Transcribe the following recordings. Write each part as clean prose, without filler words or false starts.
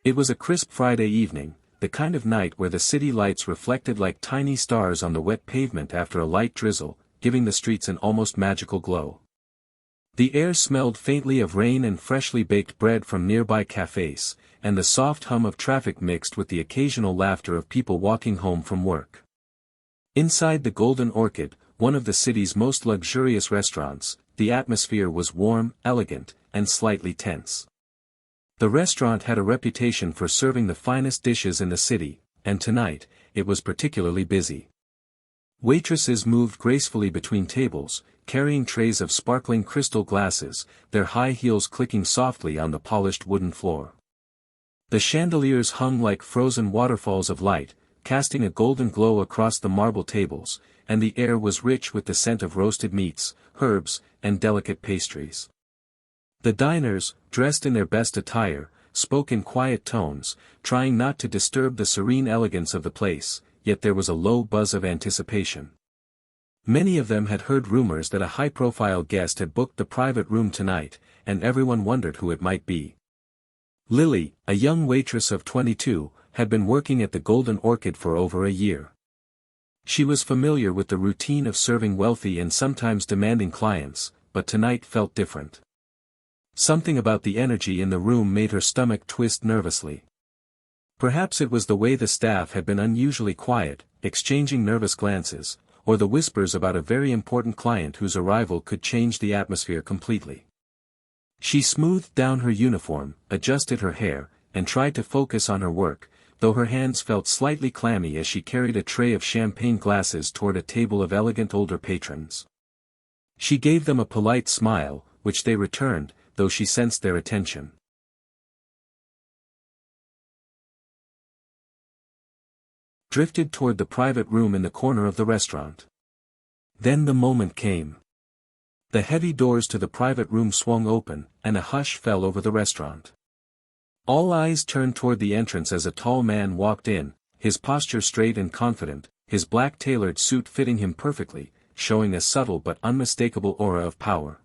It was a crisp Friday evening, the kind of night where the city lights reflected like tiny stars on the wet pavement after a light drizzle, giving the streets an almost magical glow. The air smelled faintly of rain and freshly baked bread from nearby cafes, and the soft hum of traffic mixed with the occasional laughter of people walking home from work. Inside the Golden Orchid, one of the city's most luxurious restaurants, the atmosphere was warm, elegant, and slightly tense. The restaurant had a reputation for serving the finest dishes in the city, and tonight, it was particularly busy. Waitresses moved gracefully between tables, carrying trays of sparkling crystal glasses, their high heels clicking softly on the polished wooden floor. The chandeliers hung like frozen waterfalls of light, casting a golden glow across the marble tables, and the air was rich with the scent of roasted meats, herbs, and delicate pastries. The diners, dressed in their best attire, spoke in quiet tones, trying not to disturb the serene elegance of the place, yet there was a low buzz of anticipation. Many of them had heard rumors that a high-profile guest had booked the private room tonight, and everyone wondered who it might be. Lily, a young waitress of 22, had been working at the Golden Orchid for over a year. She was familiar with the routine of serving wealthy and sometimes demanding clients, but tonight felt different. Something about the energy in the room made her stomach twist nervously. Perhaps it was the way the staff had been unusually quiet, exchanging nervous glances, or the whispers about a very important client whose arrival could change the atmosphere completely. She smoothed down her uniform, adjusted her hair, and tried to focus on her work, though her hands felt slightly clammy as she carried a tray of champagne glasses toward a table of elegant older patrons. She gave them a polite smile, which they returned, though she sensed their attention. Drifted toward the private room in the corner of the restaurant. Then the moment came. The heavy doors to the private room swung open, and a hush fell over the restaurant. All eyes turned toward the entrance as a tall man walked in, his posture straight and confident, his black tailored suit fitting him perfectly, showing a subtle but unmistakable aura of power.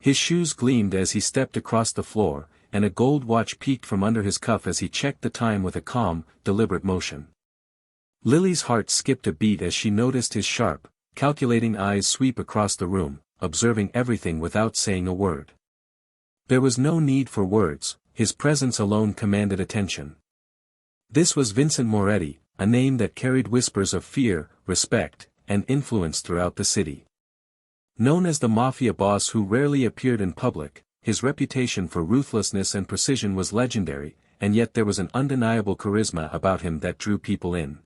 His shoes gleamed as he stepped across the floor, and a gold watch peeked from under his cuff as he checked the time with a calm, deliberate motion. Lily's heart skipped a beat as she noticed his sharp, calculating eyes sweep across the room, observing everything without saying a word. There was no need for words, his presence alone commanded attention. This was Vincent Moretti, a name that carried whispers of fear, respect, and influence throughout the city. Known as the Mafia boss who rarely appeared in public, his reputation for ruthlessness and precision was legendary, and yet there was an undeniable charisma about him that drew people in.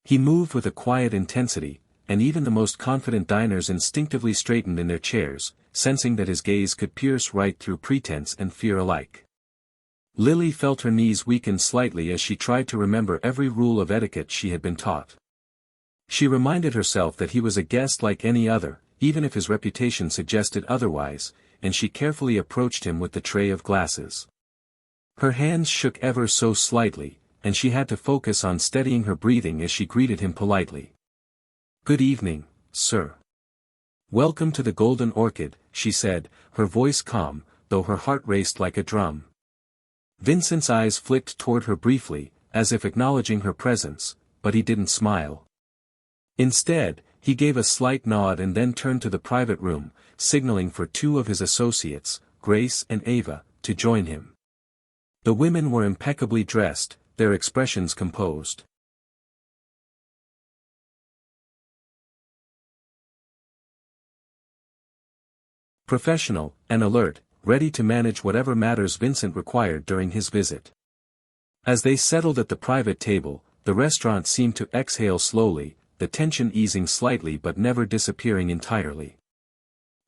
He moved with a quiet intensity, and even the most confident diners instinctively straightened in their chairs, sensing that his gaze could pierce right through pretense and fear alike. Lily felt her knees weaken slightly as she tried to remember every rule of etiquette she had been taught. She reminded herself that he was a guest like any other, even if his reputation suggested otherwise, and she carefully approached him with the tray of glasses. Her hands shook ever so slightly, and she had to focus on steadying her breathing as she greeted him politely. "Good evening, sir. Welcome to the Golden Orchid," she said, her voice calm, though her heart raced like a drum. Vincent's eyes flicked toward her briefly, as if acknowledging her presence, but he didn't smile. Instead, he gave a slight nod and then turned to the private room, signaling for two of his associates, Grace and Ava, to join him. The women were impeccably dressed, their expressions composed. Professional, and alert, ready to manage whatever matters Vincent required during his visit. As they settled at the private table, the restaurant seemed to exhale slowly, the tension easing slightly but never disappearing entirely.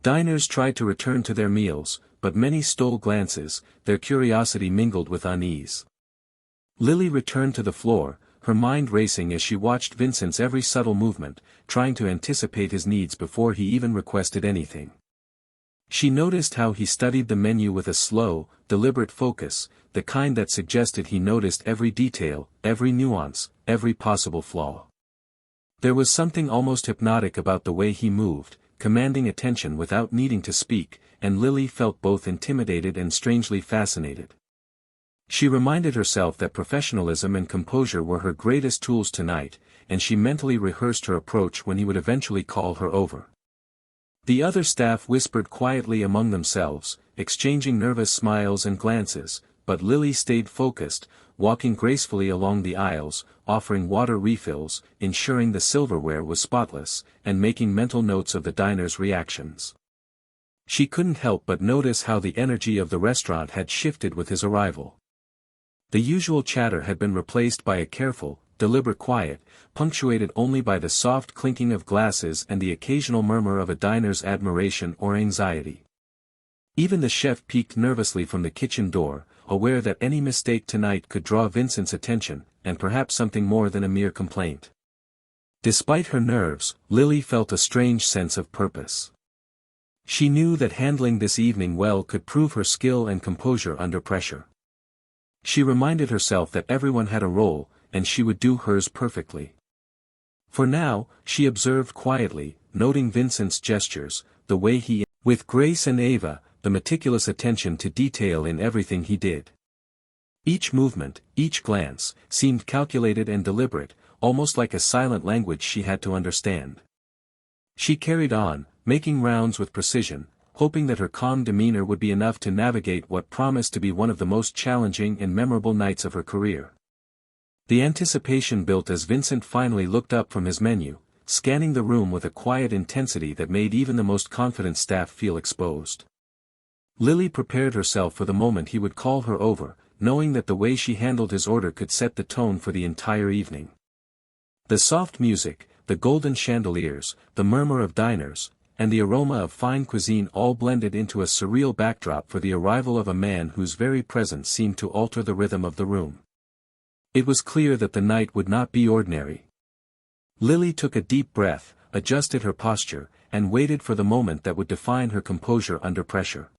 Diners tried to return to their meals, but many stole glances, their curiosity mingled with unease. Lily returned to the floor, her mind racing as she watched Vincent's every subtle movement, trying to anticipate his needs before he even requested anything. She noticed how he studied the menu with a slow, deliberate focus, the kind that suggested he noticed every detail, every nuance, every possible flaw. There was something almost hypnotic about the way he moved, commanding attention without needing to speak, and Lily felt both intimidated and strangely fascinated. She reminded herself that professionalism and composure were her greatest tools tonight, and she mentally rehearsed her approach when he would eventually call her over. The other staff whispered quietly among themselves, exchanging nervous smiles and glances, but Lily stayed focused, walking gracefully along the aisles, offering water refills, ensuring the silverware was spotless, and making mental notes of the diner's reactions. She couldn't help but notice how the energy of the restaurant had shifted with his arrival. The usual chatter had been replaced by a careful, deliberate quiet, punctuated only by the soft clinking of glasses and the occasional murmur of a diner's admiration or anxiety. Even the chef peeked nervously from the kitchen door, aware that any mistake tonight could draw Vincent's attention, and perhaps something more than a mere complaint. Despite her nerves, Lily felt a strange sense of purpose. She knew that handling this evening well could prove her skill and composure under pressure. She reminded herself that everyone had a role, and she would do hers perfectly. For now, she observed quietly, noting Vincent's gestures, the way he, with Grace and Ava, the meticulous attention to detail in everything he did. Each movement, each glance, seemed calculated and deliberate, almost like a silent language she had to understand. She carried on, making rounds with precision, hoping that her calm demeanor would be enough to navigate what promised to be one of the most challenging and memorable nights of her career. The anticipation built as Vincent finally looked up from his menu, scanning the room with a quiet intensity that made even the most confident staff feel exposed. Lily prepared herself for the moment he would call her over, knowing that the way she handled his order could set the tone for the entire evening. The soft music, the golden chandeliers, the murmur of diners, and the aroma of fine cuisine all blended into a surreal backdrop for the arrival of a man whose very presence seemed to alter the rhythm of the room. It was clear that the night would not be ordinary. Lily took a deep breath, adjusted her posture, and waited for the moment that would define her composure under pressure.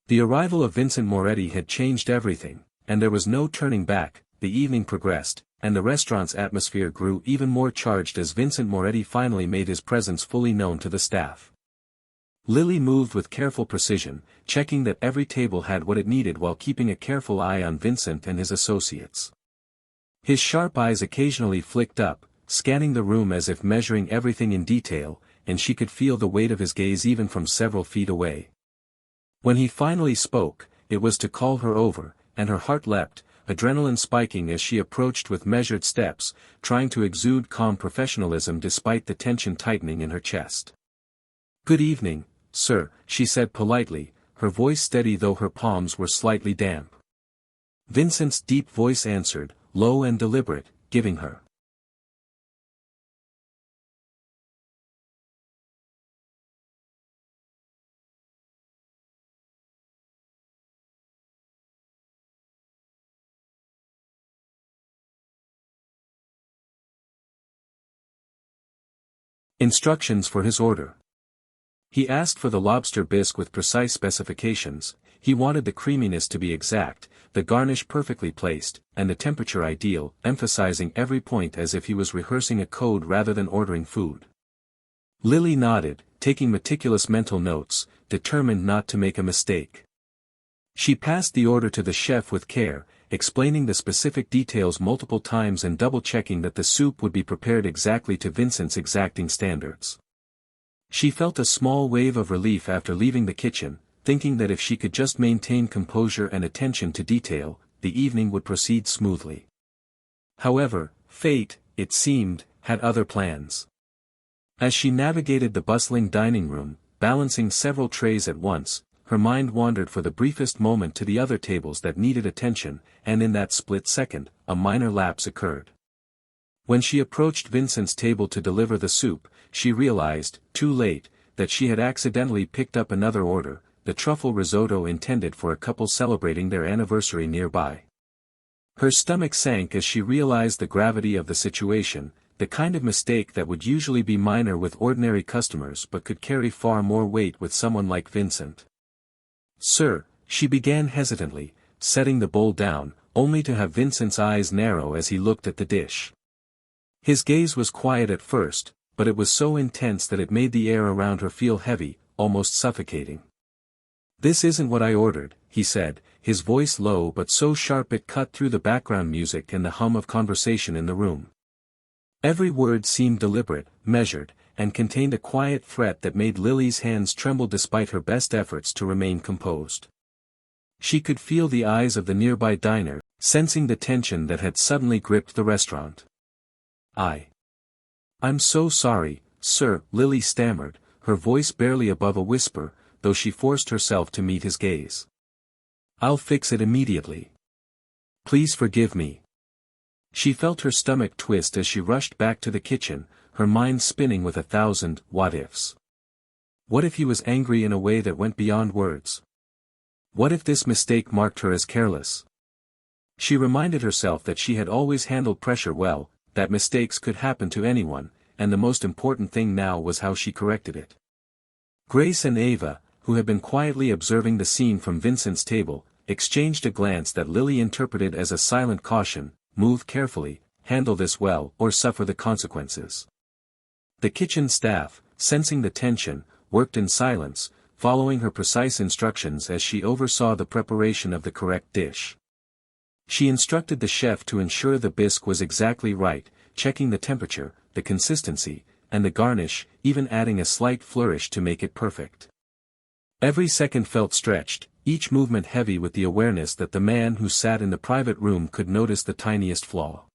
The arrival of Vincent Moretti had changed everything, and there was no turning back. The evening progressed, and the restaurant's atmosphere grew even more charged as Vincent Moretti finally made his presence fully known to the staff. Lily moved with careful precision, checking that every table had what it needed while keeping a careful eye on Vincent and his associates. His sharp eyes occasionally flicked up, scanning the room as if measuring everything in detail, and she could feel the weight of his gaze even from several feet away. When he finally spoke, it was to call her over, and her heart leapt, adrenaline spiking as she approached with measured steps, trying to exude calm professionalism despite the tension tightening in her chest. "Good evening, sir," she said politely, her voice steady though her palms were slightly damp. Vincent's deep voice answered, low and deliberate, giving her instructions for his order. He asked for the lobster bisque with precise specifications. He wanted the creaminess to be exact, the garnish perfectly placed, and the temperature ideal, emphasizing every point as if he was rehearsing a code rather than ordering food. Lily nodded, taking meticulous mental notes, determined not to make a mistake. She passed the order to the chef with care, explaining the specific details multiple times and double-checking that the soup would be prepared exactly to Vincent's exacting standards. She felt a small wave of relief after leaving the kitchen, thinking that if she could just maintain composure and attention to detail, the evening would proceed smoothly. However, fate, it seemed, had other plans. As she navigated the bustling dining room, balancing several trays at once, her mind wandered for the briefest moment to the other tables that needed attention, and in that split second, a minor lapse occurred. When she approached Vincent's table to deliver the soup, she realized, too late, that she had accidentally picked up another order, the truffle risotto intended for a couple celebrating their anniversary nearby. Her stomach sank as she realized the gravity of the situation, the kind of mistake that would usually be minor with ordinary customers but could carry far more weight with someone like Vincent. "Sir," she began hesitantly, setting the bowl down, only to have Vincent's eyes narrow as he looked at the dish. His gaze was quiet at first, but it was so intense that it made the air around her feel heavy, almost suffocating. "This isn't what I ordered," he said, his voice low but so sharp it cut through the background music and the hum of conversation in the room. Every word seemed deliberate, measured, and contained a quiet threat that made Lily's hands tremble despite her best efforts to remain composed. She could feel the eyes of the nearby diner, sensing the tension that had suddenly gripped the restaurant. I'm so sorry, sir," Lily stammered, her voice barely above a whisper, though she forced herself to meet his gaze. "I'll fix it immediately. Please forgive me." She felt her stomach twist as she rushed back to the kitchen, her mind spinning with 1,000 what-ifs. What if he was angry in a way that went beyond words? What if this mistake marked her as careless? She reminded herself that she had always handled pressure well, that mistakes could happen to anyone, and the most important thing now was how she corrected it. Grace and Ava, who had been quietly observing the scene from Vincent's table, exchanged a glance that Lily interpreted as a silent caution: move carefully, handle this well, or suffer the consequences. The kitchen staff, sensing the tension, worked in silence, following her precise instructions as she oversaw the preparation of the correct dish. She instructed the chef to ensure the bisque was exactly right, checking the temperature, the consistency, and the garnish, even adding a slight flourish to make it perfect. Every second felt stretched, each movement heavy with the awareness that the man who sat in the private room could notice the tiniest flaw.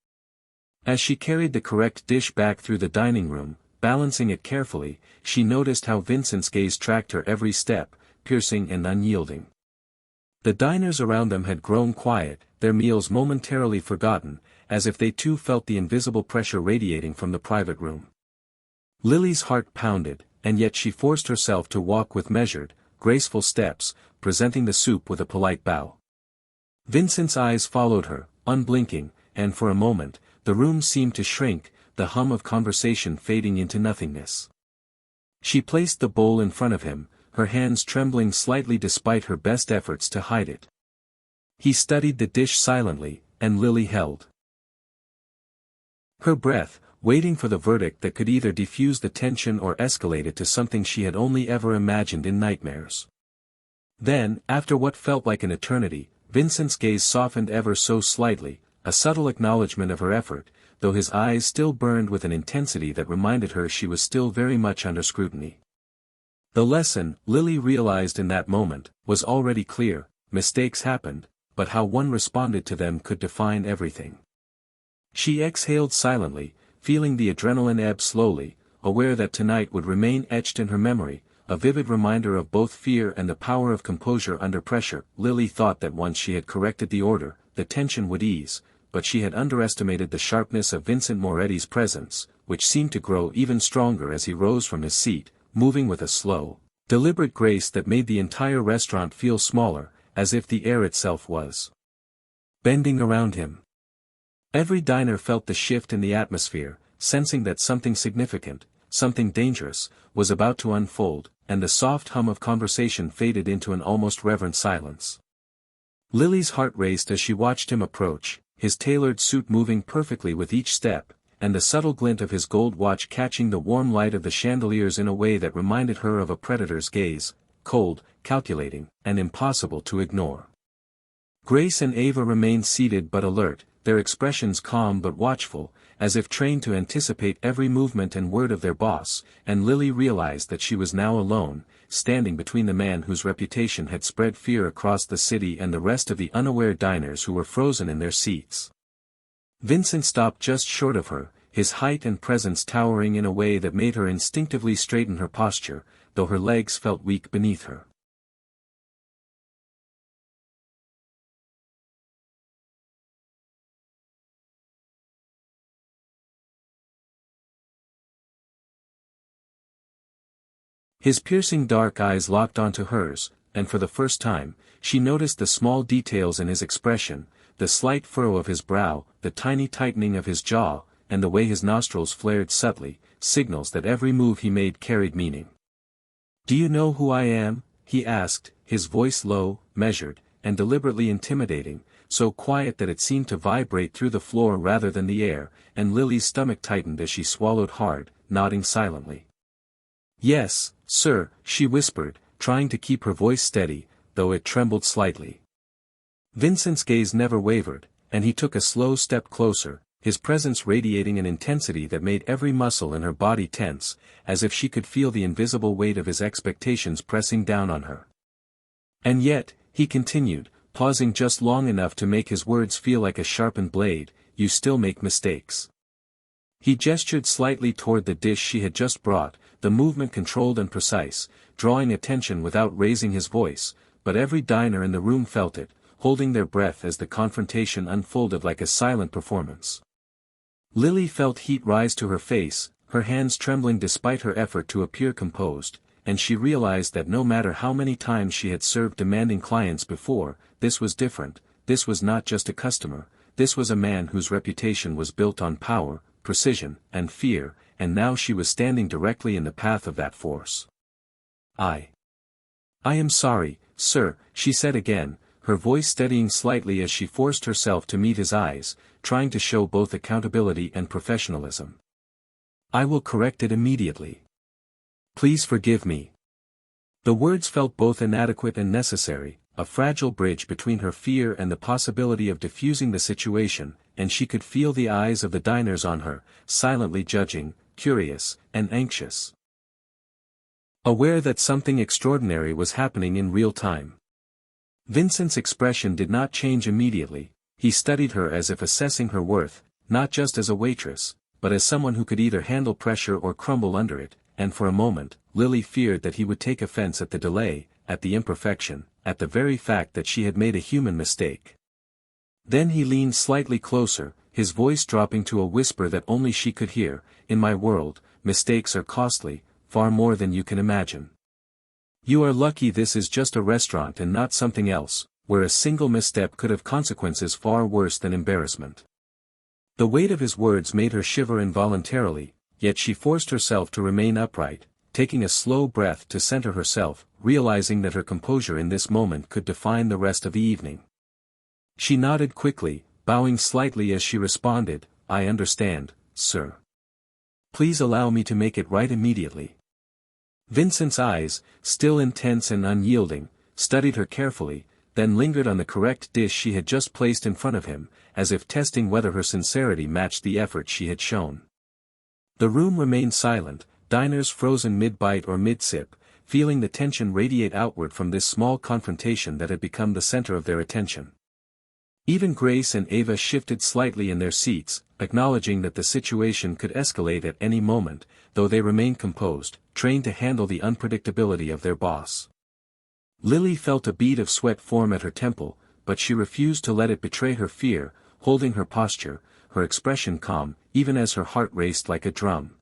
As she carried the correct dish back through the dining room, balancing it carefully, she noticed how Vincent's gaze tracked her every step, piercing and unyielding. The diners around them had grown quiet, their meals momentarily forgotten, as if they too felt the invisible pressure radiating from the private room. Lily's heart pounded, and yet she forced herself to walk with measured, graceful steps, presenting the soup with a polite bow. Vincent's eyes followed her, unblinking, and for a moment, the room seemed to shrink, the hum of conversation fading into nothingness. She placed the bowl in front of him, her hands trembling slightly despite her best efforts to hide it. He studied the dish silently, and Lily held her breath, waiting for the verdict that could either defuse the tension or escalate it to something she had only ever imagined in nightmares. Then, after what felt like an eternity, Vincent's gaze softened ever so slightly, a subtle acknowledgement of her effort, though his eyes still burned with an intensity that reminded her she was still very much under scrutiny. The lesson, Lily realized in that moment, was already clear: mistakes happened, but how one responded to them could define everything. She exhaled silently, feeling the adrenaline ebb slowly, aware that tonight would remain etched in her memory, a vivid reminder of both fear and the power of composure under pressure. Lily thought that once she had corrected the order, the tension would ease, but she had underestimated the sharpness of Vincent Moretti's presence, which seemed to grow even stronger as he rose from his seat, moving with a slow, deliberate grace that made the entire restaurant feel smaller, as if the air itself was bending around him. Every diner felt the shift in the atmosphere, sensing that something significant, something dangerous, was about to unfold, and the soft hum of conversation faded into an almost reverent silence. Lily's heart raced as she watched him approach, his tailored suit moving perfectly with each step, and the subtle glint of his gold watch catching the warm light of the chandeliers in a way that reminded her of a predator's gaze, cold, calculating, and impossible to ignore. Grace and Ava remained seated but alert, their expressions calm but watchful, as if trained to anticipate every movement and word of their boss, and Lily realized that she was now alone, standing between the man whose reputation had spread fear across the city and the rest of the unaware diners who were frozen in their seats. Vincent stopped just short of her, his height and presence towering in a way that made her instinctively straighten her posture, though her legs felt weak beneath her. His piercing dark eyes locked onto hers, and for the first time, she noticed the small details in his expression, the slight furrow of his brow, the tiny tightening of his jaw, and the way his nostrils flared subtly, signals that every move he made carried meaning. "Do you know who I am?" he asked, his voice low, measured, and deliberately intimidating, so quiet that it seemed to vibrate through the floor rather than the air, and Lily's stomach tightened as she swallowed hard, nodding silently. "Yes, sir," she whispered, trying to keep her voice steady, though it trembled slightly. Vincent's gaze never wavered, and he took a slow step closer, his presence radiating an intensity that made every muscle in her body tense, as if she could feel the invisible weight of his expectations pressing down on her. And yet, he continued, pausing just long enough to make his words feel like a sharpened blade, you still make mistakes. He gestured slightly toward the dish she had just brought, the movement controlled and precise, drawing attention without raising his voice, but every diner in the room felt it, holding their breath as the confrontation unfolded like a silent performance. Lily felt heat rise to her face, her hands trembling despite her effort to appear composed, and she realized that no matter how many times she had served demanding clients before, this was different. This was not just a customer, this was a man whose reputation was built on power, precision, and fear, and now she was standing directly in the path of that force. I am sorry, sir, she said again, her voice steadying slightly as she forced herself to meet his eyes, trying to show both accountability and professionalism. I will correct it immediately. Please forgive me. The words felt both inadequate and necessary, a fragile bridge between her fear and the possibility of diffusing the situation, and she could feel the eyes of the diners on her, silently judging, curious, and anxious. Aware that something extraordinary was happening in real time. Vincent's expression did not change immediately, he studied her as if assessing her worth, not just as a waitress, but as someone who could either handle pressure or crumble under it, and for a moment, Lily feared that he would take offense at the delay, at the imperfection, at the very fact that she had made a human mistake. Then he leaned slightly closer, his voice dropping to a whisper that only she could hear, in my world, mistakes are costly, far more than you can imagine. You are lucky this is just a restaurant and not something else, where a single misstep could have consequences far worse than embarrassment. The weight of his words made her shiver involuntarily, yet she forced herself to remain upright, taking a slow breath to center herself, realizing that her composure in this moment could define the rest of the evening. She nodded quickly, bowing slightly as she responded, I understand, sir. Please allow me to make it right immediately. Vincent's eyes, still intense and unyielding, studied her carefully, then lingered on the correct dish she had just placed in front of him, as if testing whether her sincerity matched the effort she had shown. The room remained silent, diners frozen mid-bite or mid-sip, feeling the tension radiate outward from this small confrontation that had become the center of their attention. Even Grace and Ava shifted slightly in their seats, acknowledging that the situation could escalate at any moment, though they remained composed, trained to handle the unpredictability of their boss. Lily felt a bead of sweat form at her temple, but she refused to let it betray her fear, holding her posture, her expression calm, even as her heart raced like a drum.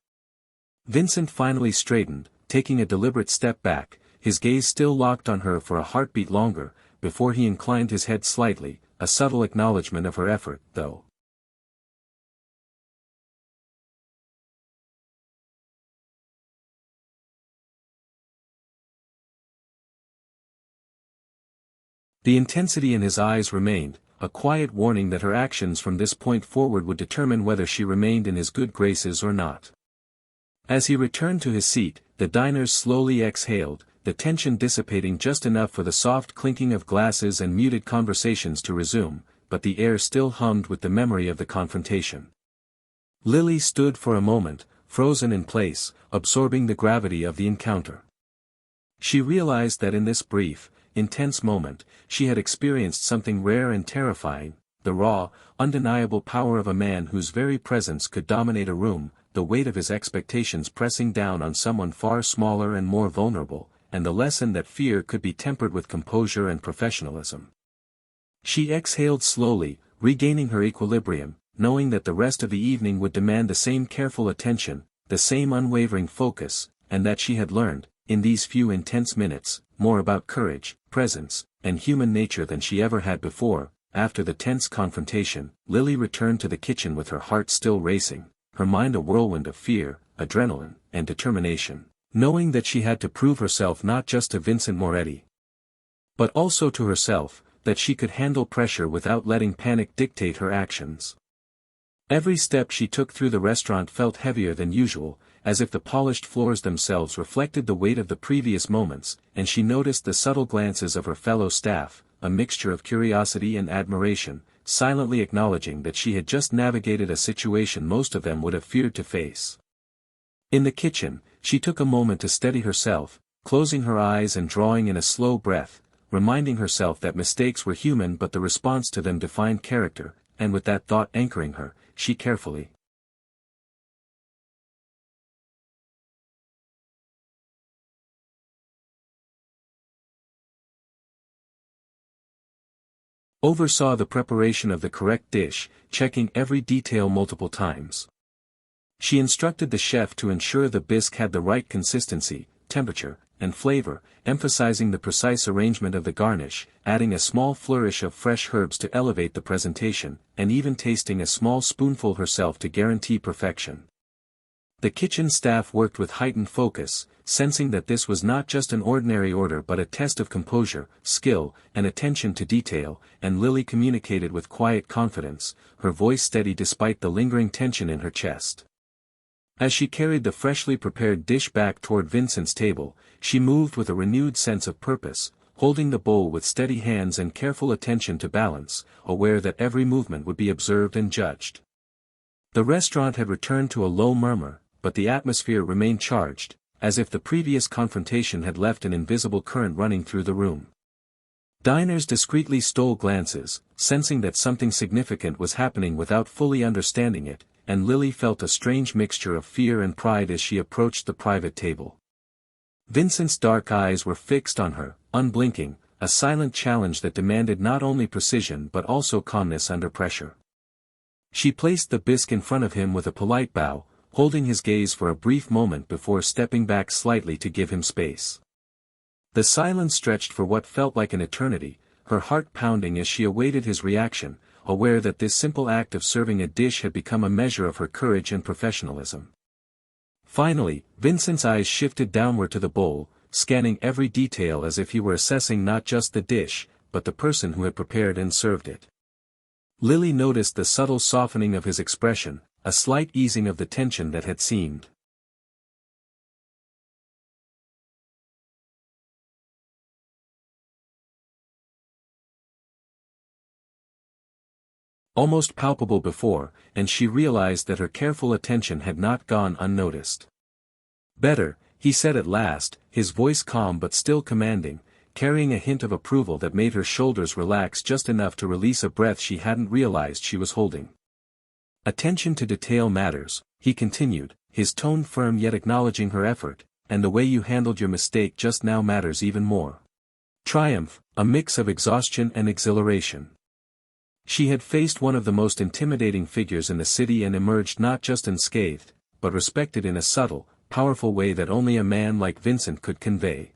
Vincent finally straightened, taking a deliberate step back, his gaze still locked on her for a heartbeat longer, before he inclined his head slightly, a subtle acknowledgement of her effort, though. The intensity in his eyes remained, a quiet warning that her actions from this point forward would determine whether she remained in his good graces or not. As he returned to his seat, the diners slowly exhaled, the tension dissipating just enough for the soft clinking of glasses and muted conversations to resume, but the air still hummed with the memory of the confrontation. Lily stood for a moment, frozen in place, absorbing the gravity of the encounter. She realized that in this brief, intense moment, she had experienced something rare and terrifying, the raw, undeniable power of a man whose very presence could dominate a room, the weight of his expectations pressing down on someone far smaller and more vulnerable, and the lesson that fear could be tempered with composure and professionalism. She exhaled slowly, regaining her equilibrium, knowing that the rest of the evening would demand the same careful attention, the same unwavering focus, and that she had learned, in these few intense minutes, more about courage, presence, and human nature than she ever had before. After the tense confrontation, Lily returned to the kitchen with her heart still racing, her mind a whirlwind of fear, adrenaline, and determination, knowing that she had to prove herself not just to Vincent Moretti, but also to herself, that she could handle pressure without letting panic dictate her actions. Every step she took through the restaurant felt heavier than usual, as if the polished floors themselves reflected the weight of the previous moments, and she noticed the subtle glances of her fellow staff, a mixture of curiosity and admiration, silently acknowledging that she had just navigated a situation most of them would have feared to face. In the kitchen, she took a moment to steady herself, closing her eyes and drawing in a slow breath, reminding herself that mistakes were human but the response to them defined character, and with that thought anchoring her, she carefully oversaw the preparation of the correct dish, checking every detail multiple times. She instructed the chef to ensure the bisque had the right consistency, temperature, and flavor, emphasizing the precise arrangement of the garnish, adding a small flourish of fresh herbs to elevate the presentation, and even tasting a small spoonful herself to guarantee perfection. The kitchen staff worked with heightened focus, sensing that this was not just an ordinary order but a test of composure, skill, and attention to detail, and Lily communicated with quiet confidence, her voice steady despite the lingering tension in her chest. As she carried the freshly prepared dish back toward Vincent's table, she moved with a renewed sense of purpose, holding the bowl with steady hands and careful attention to balance, aware that every movement would be observed and judged. The restaurant had returned to a low murmur, but the atmosphere remained charged, as if the previous confrontation had left an invisible current running through the room. Diners discreetly stole glances, sensing that something significant was happening without fully understanding it, and Lily felt a strange mixture of fear and pride as she approached the private table. Vincent's dark eyes were fixed on her, unblinking, a silent challenge that demanded not only precision but also calmness under pressure. She placed the bisque in front of him with a polite bow, holding his gaze for a brief moment before stepping back slightly to give him space. The silence stretched for what felt like an eternity, her heart pounding as she awaited his reaction, aware that this simple act of serving a dish had become a measure of her courage and professionalism. Finally, Vincent's eyes shifted downward to the bowl, scanning every detail as if he were assessing not just the dish, but the person who had prepared and served it. Lily noticed the subtle softening of his expression, a slight easing of the tension that had seemed almost palpable before, and she realized that her careful attention had not gone unnoticed. "Better," he said at last, his voice calm but still commanding, carrying a hint of approval that made her shoulders relax just enough to release a breath she hadn't realized she was holding. "Attention to detail matters," he continued, his tone firm yet acknowledging her effort, "and the way you handled your mistake just now matters even more." Triumph, a mix of exhaustion and exhilaration. She had faced one of the most intimidating figures in the city and emerged not just unscathed, but respected in a subtle, powerful way that only a man like Vincent could convey.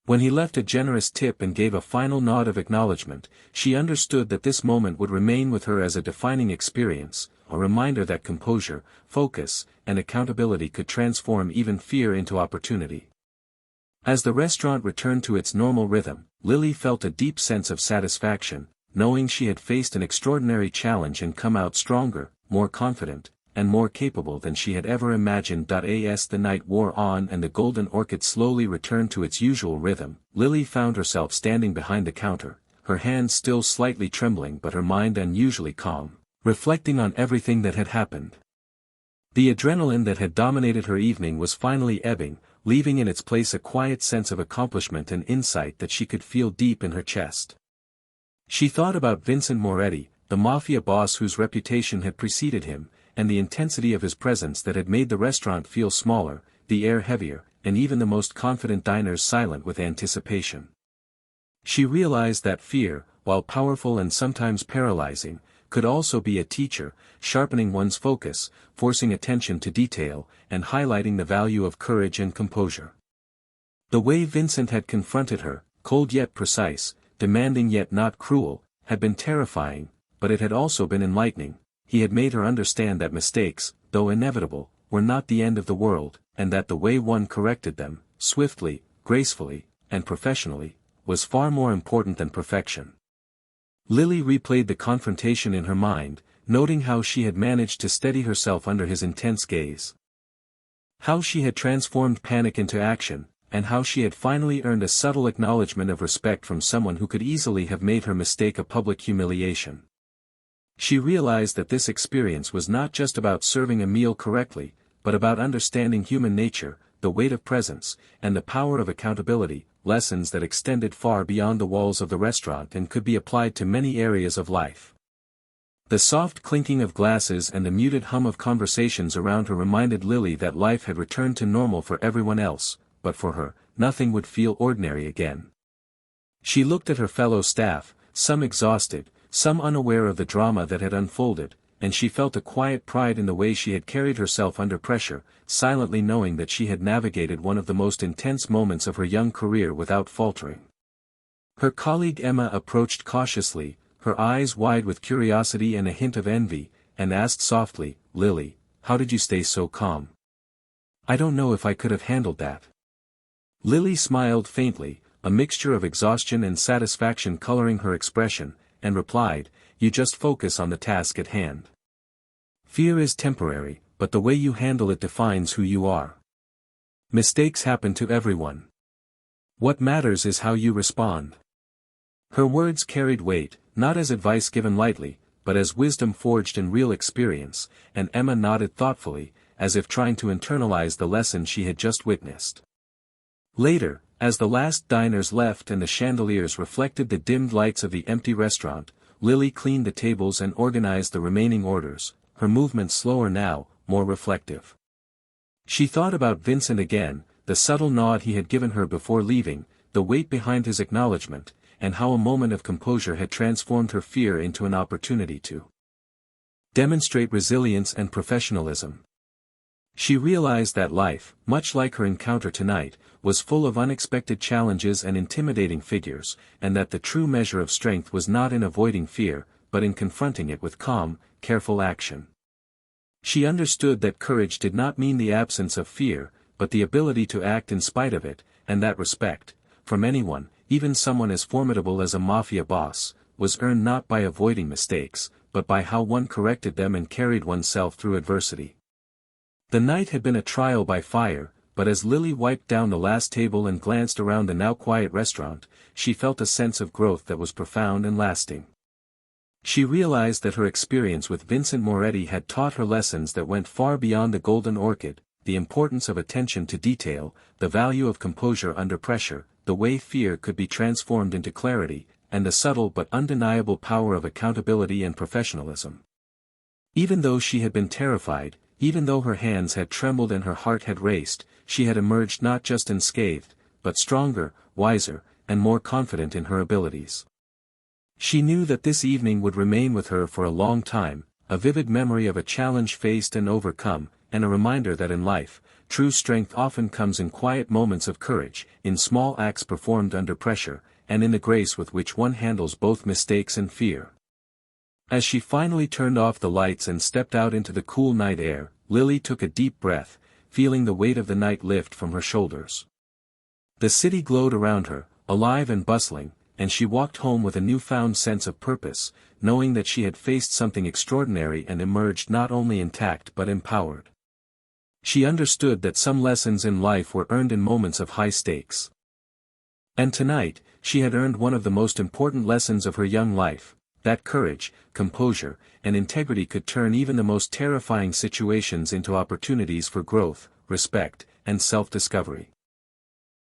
When he left a generous tip and gave a final nod of acknowledgement, she understood that this moment would remain with her as a defining experience, a reminder that composure, focus, and accountability could transform even fear into opportunity. As the restaurant returned to its normal rhythm, Lily felt a deep sense of satisfaction, knowing she had faced an extraordinary challenge and come out stronger, more confident, and more capable than she had ever imagined. As the night wore on and the golden orchid slowly returned to its usual rhythm, Lily found herself standing behind the counter, her hands still slightly trembling but her mind unusually calm, reflecting on everything that had happened. The adrenaline that had dominated her evening was finally ebbing, leaving in its place a quiet sense of accomplishment and insight that she could feel deep in her chest. She thought about Vincent Moretti, the Mafia boss whose reputation had preceded him, and the intensity of his presence that had made the restaurant feel smaller, the air heavier, and even the most confident diners silent with anticipation. She realized that fear, while powerful and sometimes paralyzing, could also be a teacher, sharpening one's focus, forcing attention to detail, and highlighting the value of courage and composure. The way Vincent had confronted her, cold yet precise, demanding yet not cruel, had been terrifying, but it had also been enlightening. He had made her understand that mistakes, though inevitable, were not the end of the world, and that the way one corrected them, swiftly, gracefully, and professionally, was far more important than perfection. Lily replayed the confrontation in her mind, noting how she had managed to steady herself under his intense gaze. How she had transformed panic into action, and how she had finally earned a subtle acknowledgement of respect from someone who could easily have made her mistake a public humiliation. She realized that this experience was not just about serving a meal correctly, but about understanding human nature, the weight of presence, and the power of accountability, lessons that extended far beyond the walls of the restaurant and could be applied to many areas of life. The soft clinking of glasses and the muted hum of conversations around her reminded Lily that life had returned to normal for everyone else, but for her, nothing would feel ordinary again. She looked at her fellow staff, some exhausted, some unaware of the drama that had unfolded, and she felt a quiet pride in the way she had carried herself under pressure, silently knowing that she had navigated one of the most intense moments of her young career without faltering. Her colleague Emma approached cautiously, her eyes wide with curiosity and a hint of envy, and asked softly, "Lily, how did you stay so calm? I don't know if I could have handled that." Lily smiled faintly, a mixture of exhaustion and satisfaction coloring her expression, and replied, "You just focus on the task at hand. Fear is temporary, but the way you handle it defines who you are. Mistakes happen to everyone. What matters is how you respond." Her words carried weight, not as advice given lightly, but as wisdom forged in real experience, and Emma nodded thoughtfully, as if trying to internalize the lesson she had just witnessed. Later, as the last diners left and the chandeliers reflected the dimmed lights of the empty restaurant, Lily cleaned the tables and organized the remaining orders, her movements slower now, more reflective. She thought about Vincent again, the subtle nod he had given her before leaving, the weight behind his acknowledgement, and how a moment of composure had transformed her fear into an opportunity to demonstrate resilience and professionalism. She realized that life, much like her encounter tonight, was full of unexpected challenges and intimidating figures, and that the true measure of strength was not in avoiding fear, but in confronting it with calm, careful action. She understood that courage did not mean the absence of fear, but the ability to act in spite of it, and that respect, from anyone, even someone as formidable as a mafia boss, was earned not by avoiding mistakes, but by how one corrected them and carried oneself through adversity. The night had been a trial by fire, but as Lily wiped down the last table and glanced around the now quiet restaurant, she felt a sense of growth that was profound and lasting. She realized that her experience with Vincent Moretti had taught her lessons that went far beyond the golden orchid, the importance of attention to detail, the value of composure under pressure, the way fear could be transformed into clarity, and the subtle but undeniable power of accountability and professionalism. Even though she had been terrified, even though her hands had trembled and her heart had raced, she had emerged not just unscathed, but stronger, wiser, and more confident in her abilities. She knew that this evening would remain with her for a long time, a vivid memory of a challenge faced and overcome, and a reminder that in life, true strength often comes in quiet moments of courage, in small acts performed under pressure, and in the grace with which one handles both mistakes and fear. As she finally turned off the lights and stepped out into the cool night air, Lily took a deep breath, feeling the weight of the night lift from her shoulders. The city glowed around her, alive and bustling, and she walked home with a newfound sense of purpose, knowing that she had faced something extraordinary and emerged not only intact but empowered. She understood that some lessons in life were earned in moments of high stakes. And tonight, she had earned one of the most important lessons of her young life, that courage, composure, and integrity could turn even the most terrifying situations into opportunities for growth, respect, and self-discovery.